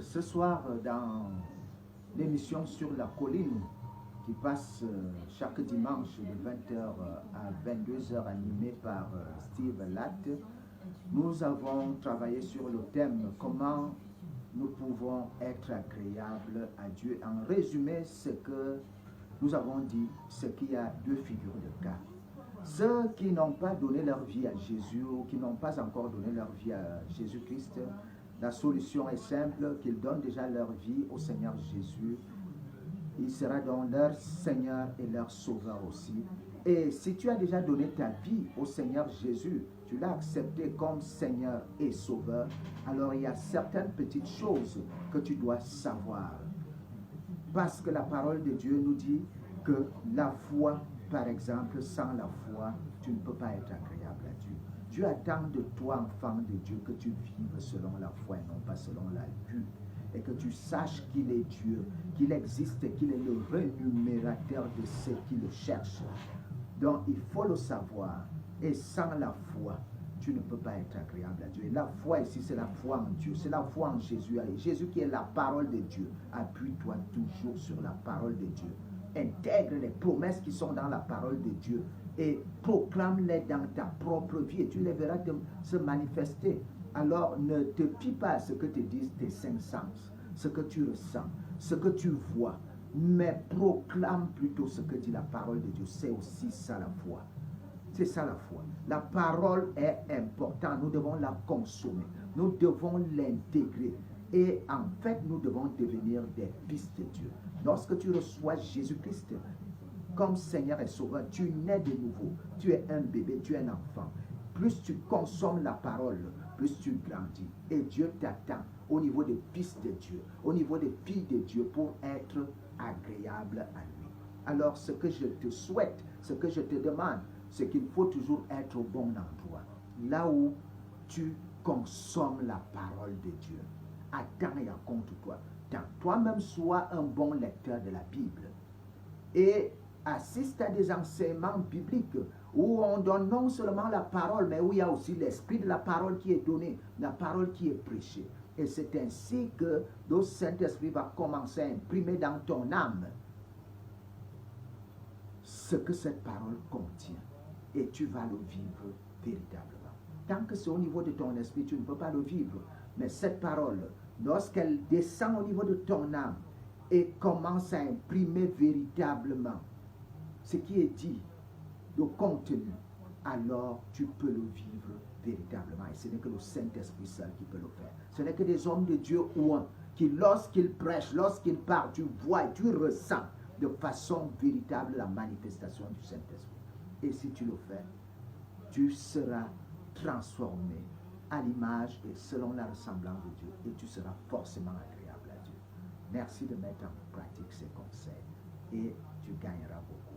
ce soir dans l'émission Sur la colline qui passe chaque dimanche de 20h à 22h animée par Steve Latt. Nous avons travaillé sur le thème comment nous pouvons être agréables à Dieu. En résumé, ce que nous avons dit, c'est qu'il y a deux figures de cas. Ceux qui n'ont pas donné leur vie à Jésus ou qui n'ont pas encore donné leur vie à Jésus-Christ, la solution est simple, qu'ils donnent déjà leur vie au Seigneur Jésus. Il sera donc leur Seigneur et leur Sauveur aussi. Et si tu as déjà donné ta vie au Seigneur Jésus, tu l'as accepté comme Seigneur et Sauveur, alors il y a certaines petites choses que tu dois savoir. Parce que la parole de Dieu nous dit que la foi, par exemple, sans la foi, tu ne peux pas être agréable à Dieu. Dieu attend de toi, enfant de Dieu, que tu vives selon la foi et non pas selon la vue. Et que tu saches qu'il est Dieu, qu'il existe et qu'il est le rémunérateur de ceux qui le cherchent. Donc, il faut le savoir. Et sans la foi, tu ne peux pas être agréable à Dieu. Et la foi ici, c'est la foi en Dieu. C'est la foi en Jésus. Et Jésus qui est la parole de Dieu. Appuie-toi toujours sur la parole de Dieu. Intègre les promesses qui sont dans la parole de Dieu et proclame-les dans ta propre vie et tu les verras se manifester. Alors ne te pie pas à ce que te disent tes cinq sens, ce que tu ressens, ce que tu vois, mais proclame plutôt ce que dit la parole de Dieu. C'est aussi ça la foi. C'est ça la foi. La parole est importante. Nous devons la consommer. Nous devons l'intégrer. Et en fait, nous devons devenir des fils de Dieu. Lorsque tu reçois Jésus-Christ comme Seigneur et Sauveur, tu nais de nouveau. Tu es un bébé, tu es un enfant. Plus tu consommes la parole, plus tu grandis. Et Dieu t'attend au niveau des fils de Dieu, au niveau des filles de Dieu pour être agréable à lui. Alors, ce que je te souhaite, ce que je te demande, c'est qu'il faut toujours être au bon endroit. Là où tu consommes la parole de Dieu. Attends et raconte-toi. Toi-même, sois un bon lecteur de la Bible. Et assiste à des enseignements bibliques où on donne non seulement la parole, mais où il y a aussi l'esprit de la parole qui est donné, la parole qui est prêchée. Et c'est ainsi que le Saint-Esprit va commencer à imprimer dans ton âme ce que cette parole contient. Et tu vas le vivre véritablement. Tant que c'est au niveau de ton esprit, tu ne peux pas le vivre. Mais cette parole, lorsqu'elle descend au niveau de ton âme et commence à imprimer véritablement ce qui est dit, le contenu, alors tu peux le vivre véritablement. Et ce n'est que le Saint-Esprit seul qui peut le faire. Ce n'est que des hommes de Dieu ou un qui, lorsqu'ils prêchent, lorsqu'ils parlent, tu vois et tu ressens de façon véritable la manifestation du Saint-Esprit. Et si tu le fais, tu seras transformé à l'image et selon la ressemblance de Dieu. Et tu seras forcément agréable à Dieu. Merci de mettre en pratique ces conseils et tu gagneras beaucoup.